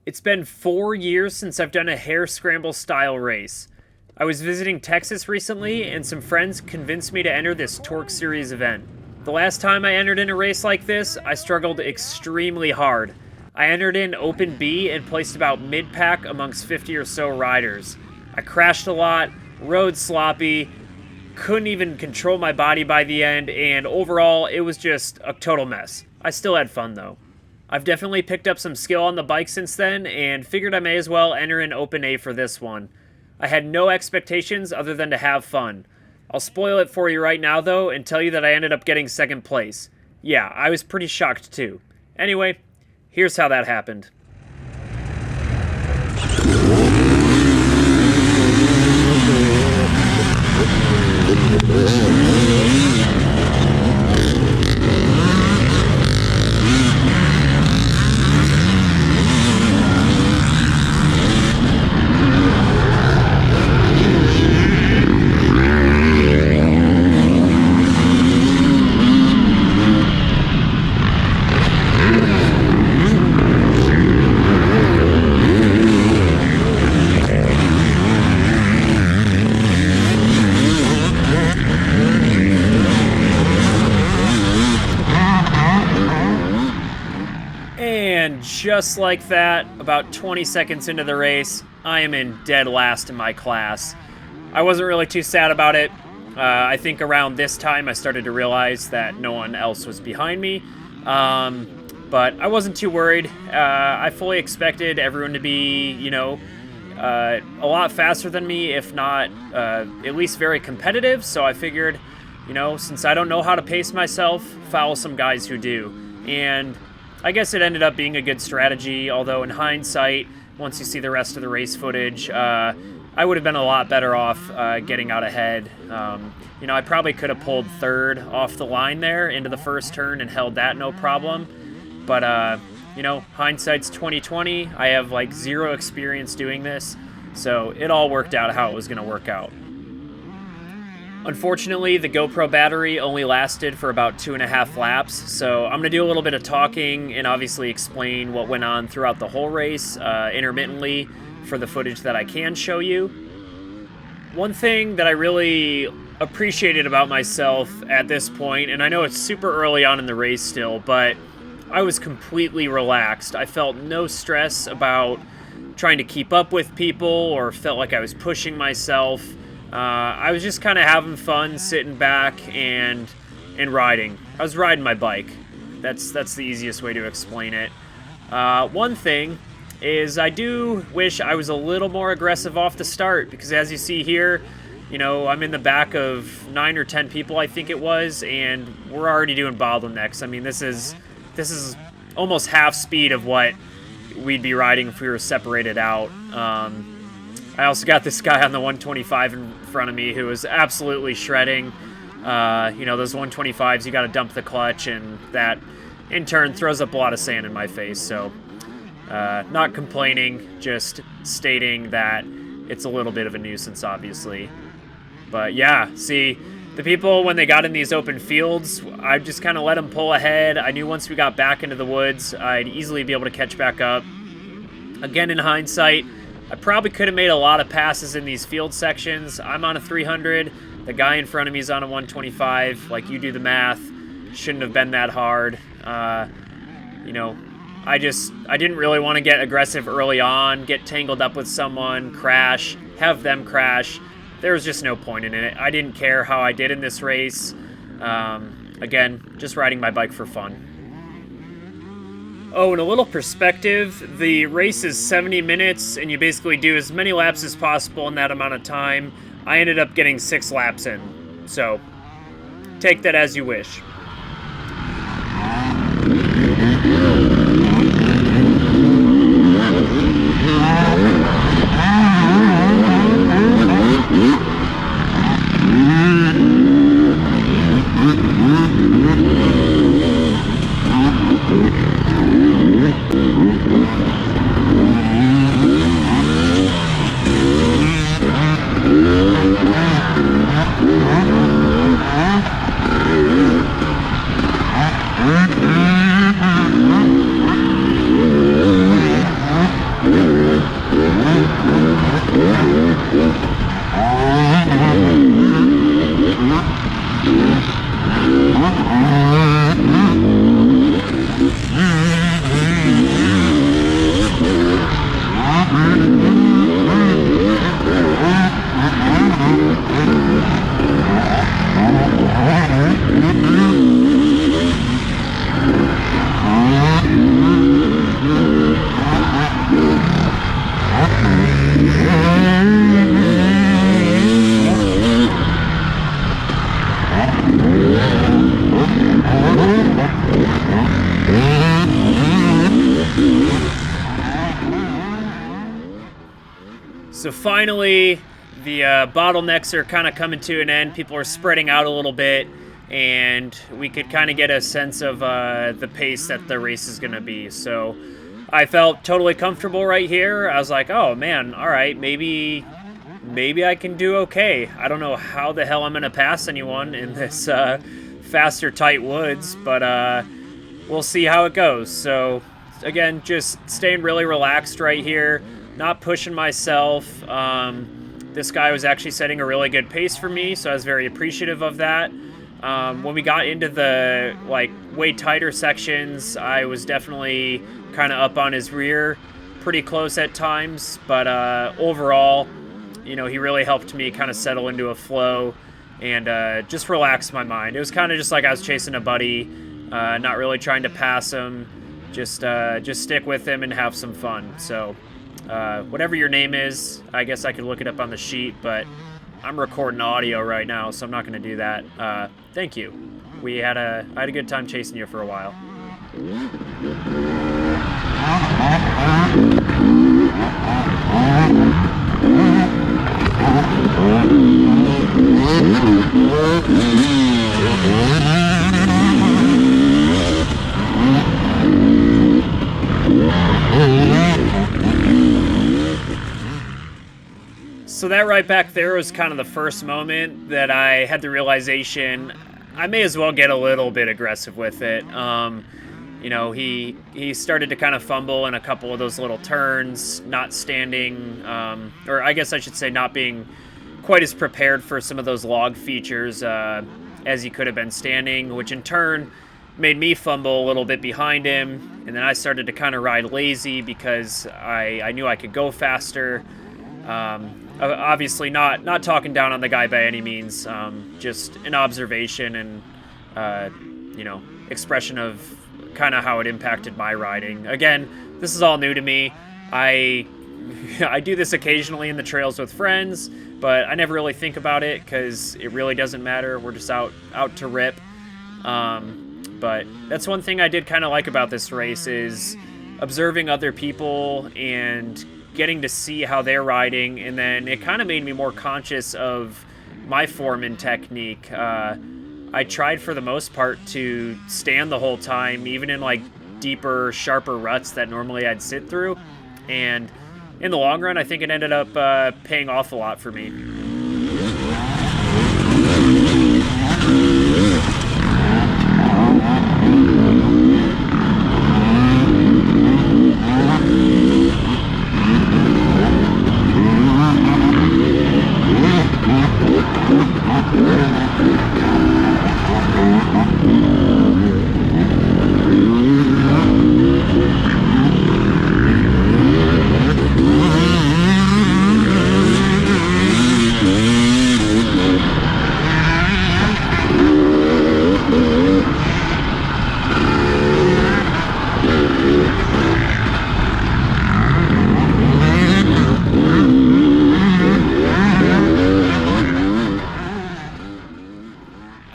It's been 4 years since I've done a hare scramble style race. I was visiting Texas recently, and some friends convinced me to enter this TORCS series event. The last time I entered in a race like this, I struggled extremely hard. I entered in Open B and placed about mid-pack amongst 50 or so riders. I crashed a lot, rode sloppy, couldn't even control my body by the end, and overall, it was just a total mess. I still had fun though. I've definitely picked up some skill on the bike since then, and figured I may as well enter in Open A for this one. I had no expectations other than to have fun. I'll spoil it for you right now though, and tell you that I ended up getting second place. Yeah, I was pretty shocked too. Anyway, here's how that happened. And just like that, about 20 seconds into the race, I am in dead last in my class. I wasn't really too sad about it. I think around this time I started to realize that no one else was behind me. But I wasn't too worried. I fully expected everyone to be, a lot faster than me, if not at least very competitive. So I figured, since I don't know how to pace myself, follow some guys who do. And I guess it ended up being a good strategy, although in hindsight, once you see the rest of the race footage, I would have been a lot better off getting out ahead. I probably could have pulled third off the line there into the first turn and held that no problem. But, hindsight's 2020. I have zero experience doing this, so it all worked out how it was going to work out. Unfortunately, the GoPro battery only lasted for about 2.5 laps, so I'm going to do a little bit of talking and obviously explain what went on throughout the whole race intermittently for the footage that I can show you. One thing that I really appreciated about myself at this point, and I know it's super early on in the race still, but I was completely relaxed. I felt no stress about trying to keep up with people or felt like I was pushing myself. I was just kind of having fun, sitting back and riding. I was riding my bike. That's the easiest way to explain it. One thing is I do wish I was a little more aggressive off the start, because as you see here, I'm in the back of 9 or 10 people, I think it was, and we're already doing bottlenecks. I mean, this is almost half speed of what we'd be riding if we were separated out. I also got this guy on the 125 in front of me who was absolutely shredding. Those 125s, you got to dump the clutch, and that in turn throws up a lot of sand in my face. So not complaining, just stating that it's a little bit of a nuisance, obviously. But yeah, see, the people, when they got in these open fields, I just kind of let them pull ahead. I knew once we got back into the woods, I'd easily be able to catch back up. Again, in hindsight, I probably could have made a lot of passes in these field sections. I'm on a 300. The guy in front of me is on a 125. You do the math. Shouldn't have been that hard. I didn't really want to get aggressive early on, get tangled up with someone, crash, have them crash. There was just no point in it. I didn't care how I did in this race. Again, just riding my bike for fun. Oh, and a little perspective, the race is 70 minutes, and you basically do as many laps as possible in that amount of time. I ended up getting 6 laps in, so take that as you wish. So finally, the bottlenecks are kind of coming to an end. People are spreading out a little bit, and we could kind of get a sense of the pace that the race is going to be. So I felt totally comfortable right here. I was like, oh man, all right, maybe I can do okay. I don't know how the hell I'm going to pass anyone in this faster, tight woods, but we'll see how it goes. So again, just staying really relaxed right here. Not pushing myself. This guy was actually setting a really good pace for me, so I was very appreciative of that. When we got into the way tighter sections, I was definitely kind of up on his rear, pretty close at times. But overall, he really helped me kind of settle into a flow and just relax my mind. It was kind of just like I was chasing a buddy, not really trying to pass him, just stick with him and have some fun. So. Whatever your name is, I guess I could look it up on the sheet, but I'm recording audio right now, so I'm not going to do that. Thank you. I had a good time chasing you for a while. So that right back there was kind of the first moment that I had the realization I may as well get a little bit aggressive with it. He started to kind of fumble in a couple of those little turns, not standing, or I guess I should say not being quite as prepared for some of those log features as he could have been standing, which in turn made me fumble a little bit behind him. And then I started to kind of ride lazy because I knew I could go faster. Obviously not talking down on the guy by any means, just an observation and, expression of kind of how it impacted my riding. Again, this is all new to me. I do this occasionally in the trails with friends, but I never really think about it because it really doesn't matter. We're just out to rip. But that's one thing I did kind of like about this race is observing other people and getting to see how they're riding, and then it kind of made me more conscious of my form and technique. I tried for the most part to stand the whole time, even in deeper, sharper ruts that normally I'd sit through, and in the long run, I think it ended up paying off a lot for me.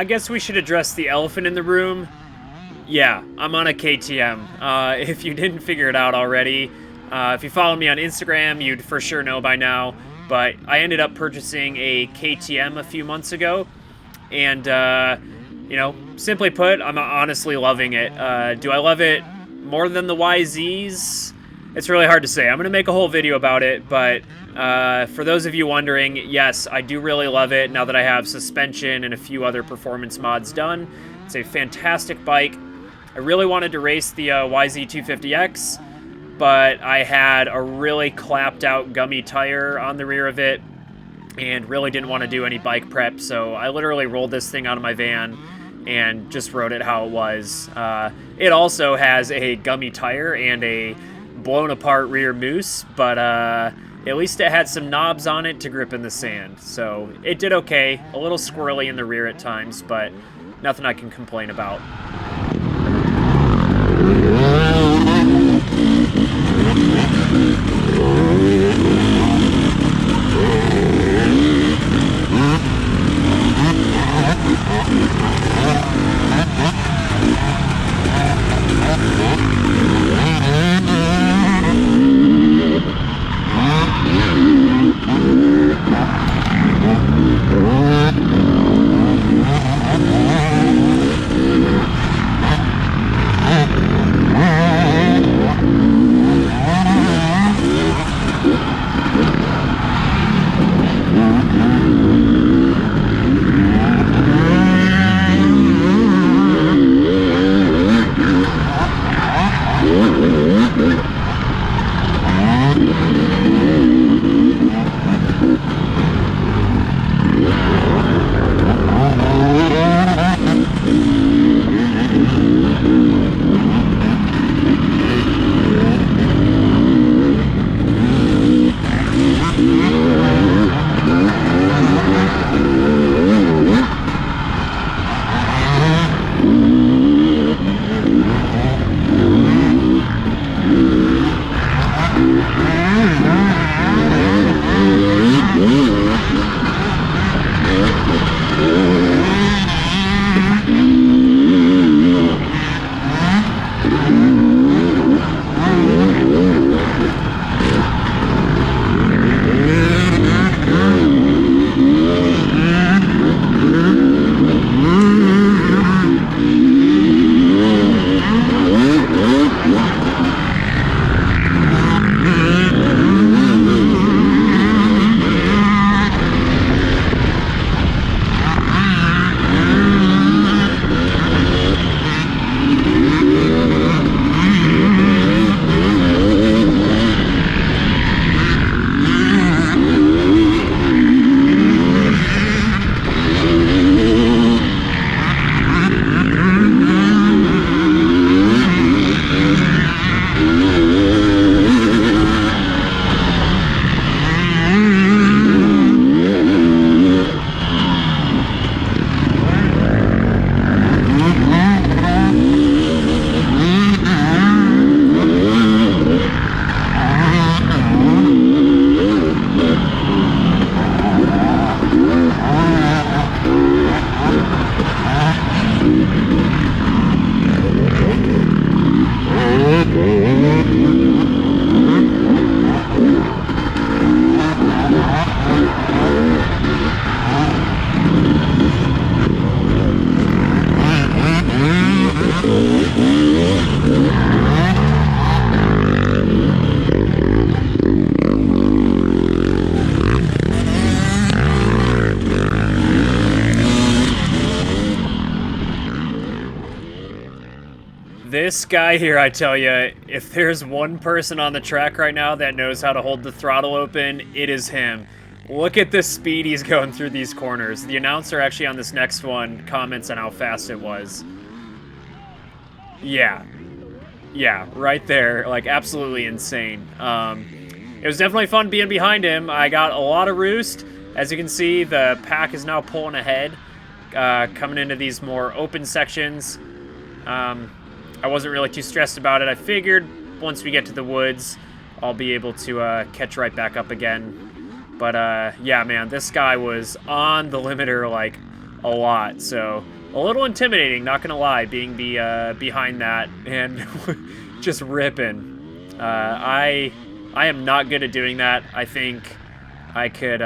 I guess we should address the elephant in the room. Yeah, I'm on a KTM. If you didn't figure it out already, if you follow me on Instagram, you'd for sure know by now. But I ended up purchasing a KTM a few months ago. And, simply put, I'm honestly loving it. Do I love it more than the YZs? It's really hard to say. I'm going to make a whole video about it, but for those of you wondering, yes, I do really love it now that I have suspension and a few other performance mods done. It's a fantastic bike. I really wanted to race the YZ250X, but I had a really clapped out gummy tire on the rear of it and really didn't want to do any bike prep, so I literally rolled this thing out of my van and just rode it how it was. It also has a gummy tire and a blown apart rear moose, but at least it had some knobs on it to grip in the sand. So it did okay. A little squirrely in the rear at times, but nothing I can complain about. This guy here, I tell you, if there's one person on the track right now that knows how to hold the throttle open, it is him. Look at the speed he's going through these corners. The announcer actually on this next one comments on how fast it was. Yeah, right there, like absolutely insane. It was definitely fun being behind him. I got a lot of roost. As you can see, the pack is now pulling ahead, coming into these more open sections. I wasn't really too stressed about it. I figured once we get to the woods, I'll be able to catch right back up again. But yeah, man, this guy was on the limiter like a lot, so a little intimidating, not gonna lie, being behind that and just ripping. I am not good at doing that. I think I could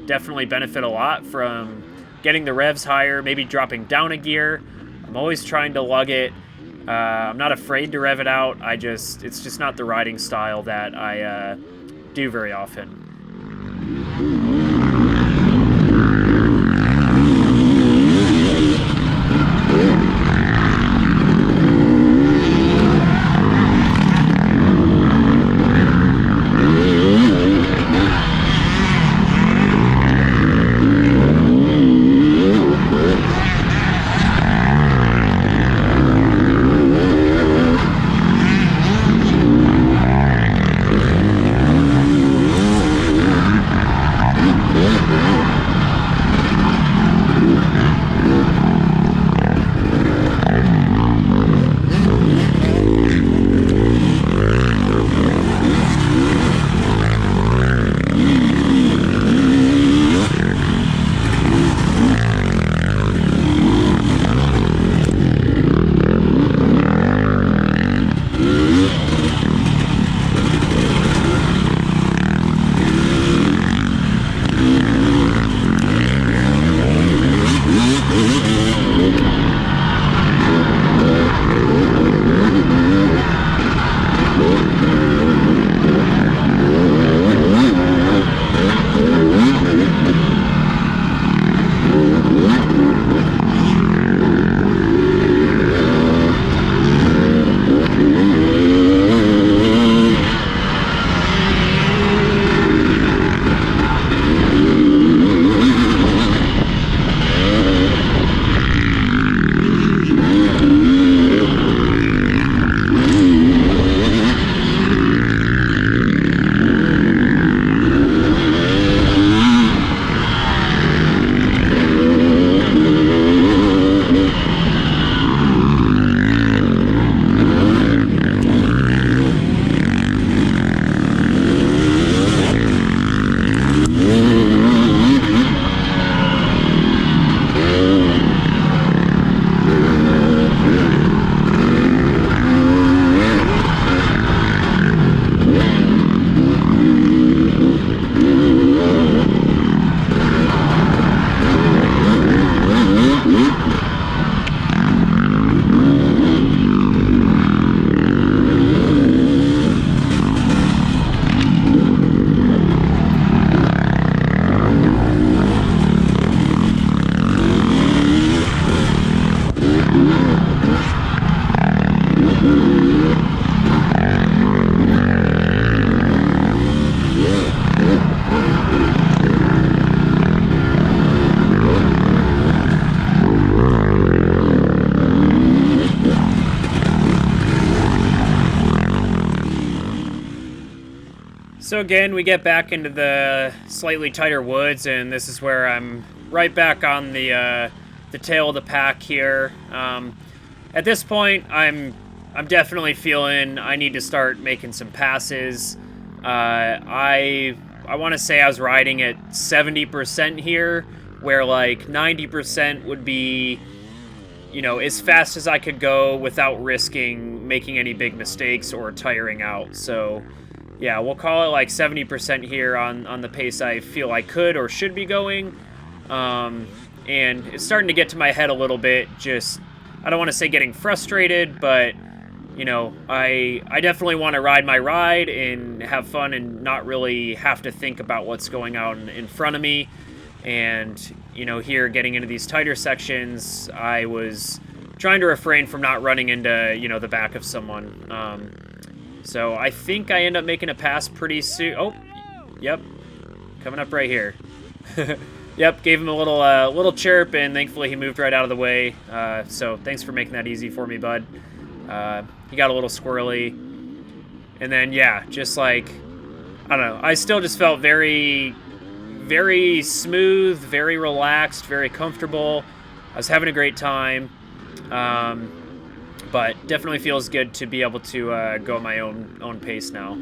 definitely benefit a lot from getting the revs higher, maybe dropping down a gear. I'm always trying to lug it. I'm not afraid to rev it out. It's just not the riding style that I do very often. So again, we get back into the slightly tighter woods, and this is where I'm right back on the tail of the pack here. At this point, I'm definitely feeling I need to start making some passes. I want to say I was riding at 70% here, where like 90% would be, you know, as fast as I could go without risking making any big mistakes or tiring out. So yeah, we'll call it like 70% here on the pace I feel I could or should be going. And it's starting to get to my head a little bit. Just, I don't want to say getting frustrated, but, you know, I definitely want to ride my ride and have fun and not really have to think about what's going on in front of me. And, you know, here getting into these tighter sections, I was trying to refrain from not running into, you know, the back of someone. So I think I end up making a pass pretty soon. Oh, yep, coming up right here. Yep, gave him a little chirp, and thankfully he moved right out of the way. So thanks for making that easy for me, bud. He got a little squirrely. And then, yeah, just like, I don't know, I still just felt very, very smooth, very relaxed, very comfortable. I was having a great time. But definitely feels good to be able to go at my own pace now.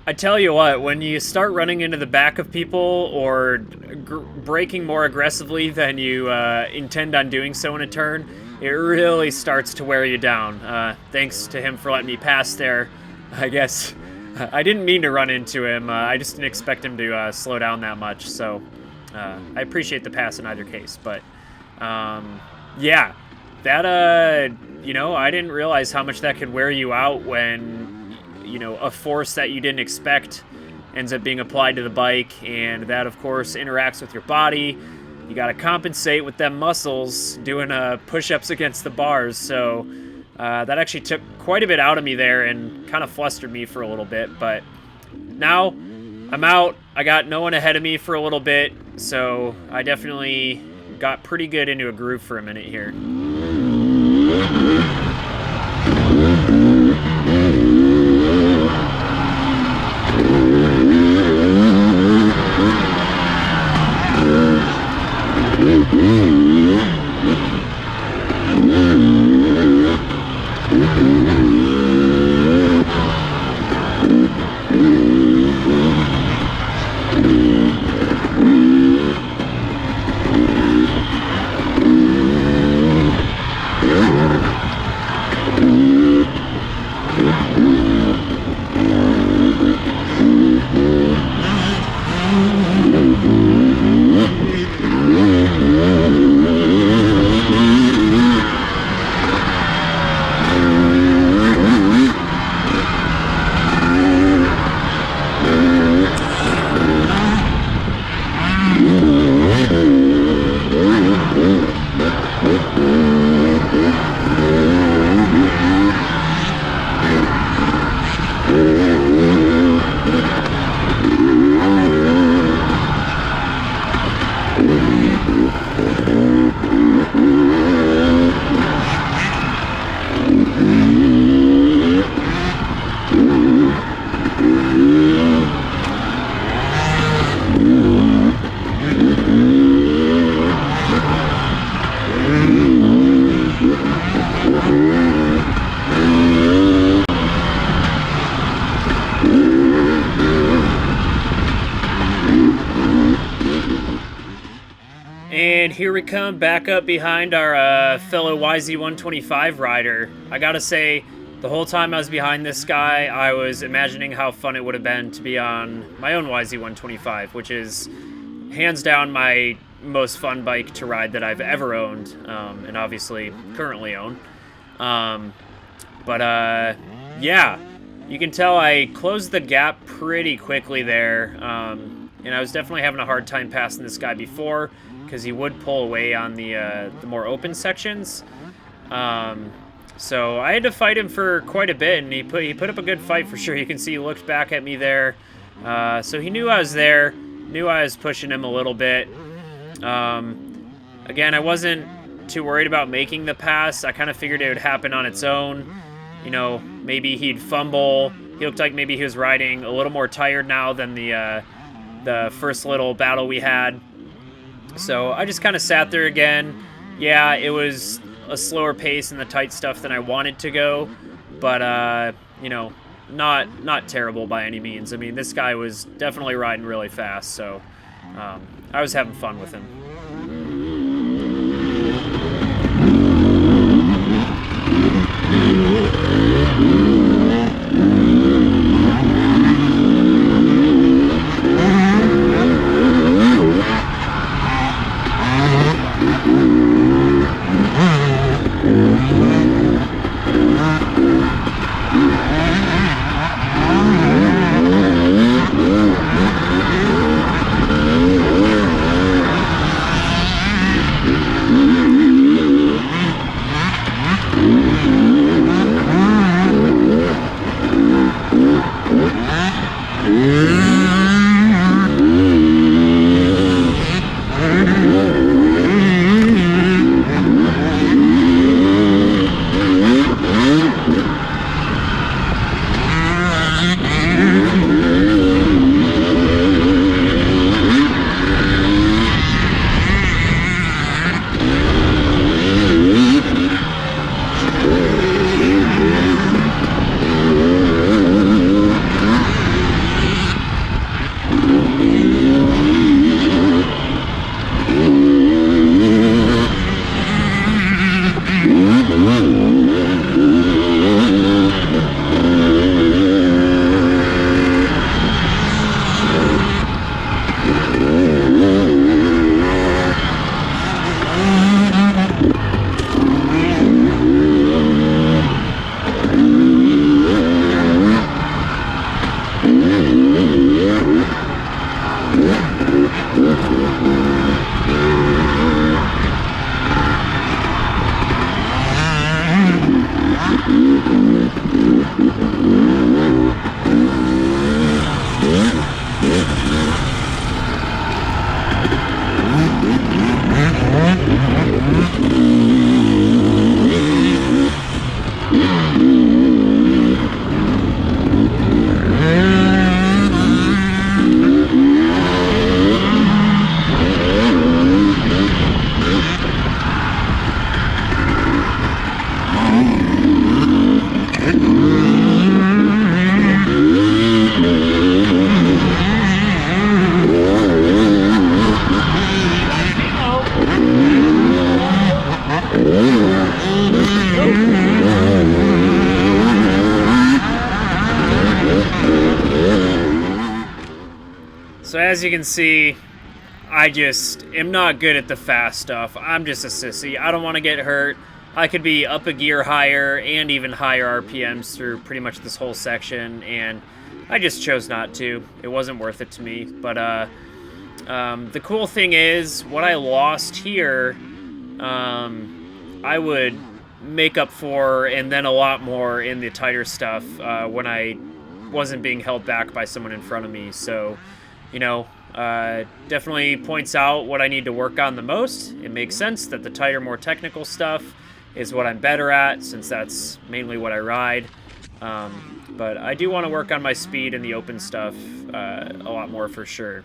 I tell you what, when you start running into the back of people or braking more aggressively than you intend on doing so in a turn, it really starts to wear you down. Thanks to him for letting me pass there. I guess I didn't mean to run into him. I just didn't expect him to slow down that much. So I appreciate the pass in either case. But yeah, that, you know, I didn't realize how much that could wear you out when, you know, a force that you didn't expect ends up being applied to the bike, and that of course interacts with your body. You got to compensate with them muscles doing push-ups against the bars. So that actually took quite a bit out of me there and kind of flustered me for a little bit. But now I'm out. I got no one ahead of me for a little bit, so I definitely got pretty good into a groove for a minute here. And here we come back up behind our fellow YZ125 rider. I gotta say, The whole time I was behind this guy, I was imagining how fun it would have been to be on my own YZ125, which is hands down my most fun bike to ride that I've ever owned, and obviously currently own. Yeah, you can tell I closed the gap pretty quickly there, and I was definitely having a hard time passing this guy before, because he would pull away on the more open sections. So I had to fight him for quite a bit, and he put up a good fight for sure. You can see he looked back at me there. So he knew I was there, knew I was pushing him a little bit. Again, I wasn't too worried about making the pass. I kind of figured it would happen on its own. You know, maybe he'd fumble. He looked like maybe he was riding a little more tired now than the first little battle we had. So I just kind of sat there again. Yeah, it was a slower pace in the tight stuff than I wanted to go, but you know, not terrible by any means. I mean, this guy was definitely riding really fast, so I was having fun with him. So as you can see, I just am not good at the fast stuff. I'm just a sissy. I don't want to get hurt. I could be up a gear higher and even higher RPMs through pretty much this whole section, and I just chose not to. It wasn't worth it to me. But the cool thing is, what I lost here, I would make up for, and then a lot more in the tighter stuff when I wasn't being held back by someone in front of me. So, you know, definitely points out what I need to work on the most. It makes sense that the tighter, more technical stuff is what I'm better at, since that's mainly what I ride. But I do want to work on my speed and the open stuff a lot more for sure.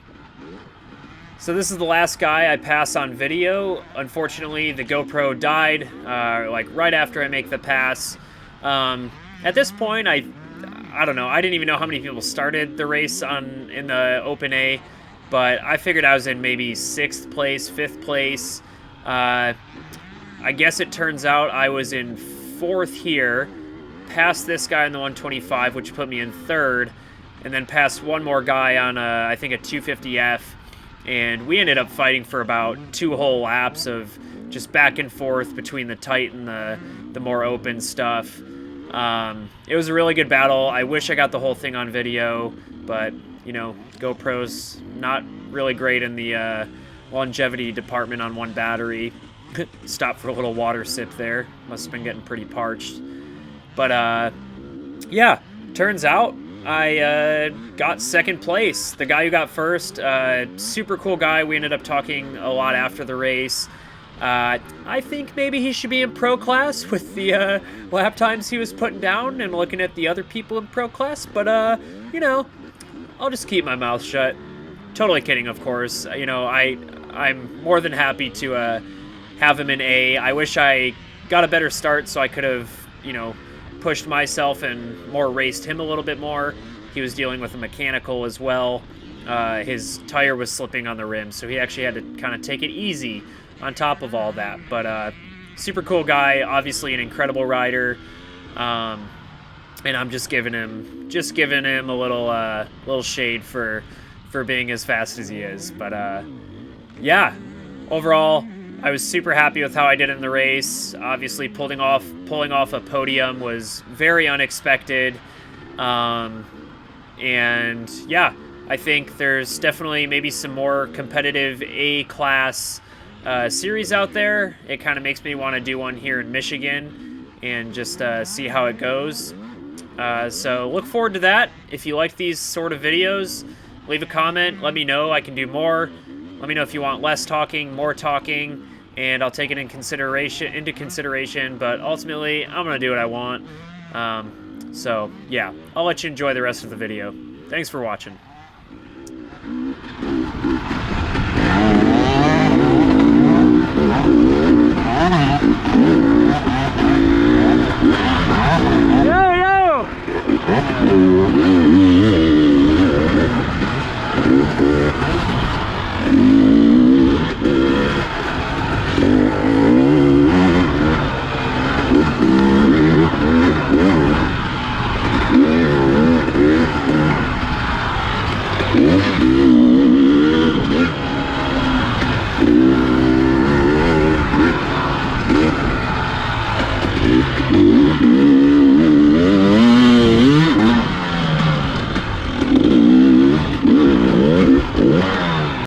So this is the last guy I pass on video. Unfortunately, the GoPro died like right after I make the pass. At this point, I don't know. I didn't even know how many people started the race in the Open A, but I figured I was in maybe 6th place, 5th place. I guess it turns out I was in 4th here, past this guy on the 125, which put me in third, and then past one more guy on, I think, a 250F, and we ended up fighting for about 2 whole laps of just back and forth between the tight and the more open stuff. It was a really good battle. I wish I got the whole thing on video, but, you know, GoPro's not really great in the longevity department on one battery. Stopped for a little water sip there. Must have been getting pretty parched. But, yeah, turns out I got second place. The guy who got first, super cool guy. We ended up talking a lot after the race. I think maybe he should be in pro class with the lap times he was putting down and looking at the other people in pro class. But, you know, I'll just keep my mouth shut. Totally kidding, of course. You know, I'm more than happy to have him in A. I wish I got a better start so I could have, you know, pushed myself and more raced him a little bit more. He was dealing with a mechanical as well. His tire was slipping on the rim, so he actually had to kind of take it easy on top of all that. But super cool guy, obviously an incredible rider. And I'm just giving him a little shade for being as fast as he is. But yeah, overall, I was super happy with how I did in the race. Obviously, pulling off a podium was very unexpected. And yeah, I think there's definitely maybe some more competitive A-class series out there. It kind of makes me want to do one here in Michigan and just see how it goes. So look forward to that. If you like these sort of videos, leave a comment. Let me know. I can do more. Let me know if you want less talking, more talking, and I'll take it into consideration. But ultimately, I'm gonna do what I want. So yeah, I'll let you enjoy the rest of the video. Thanks for watching. Yo!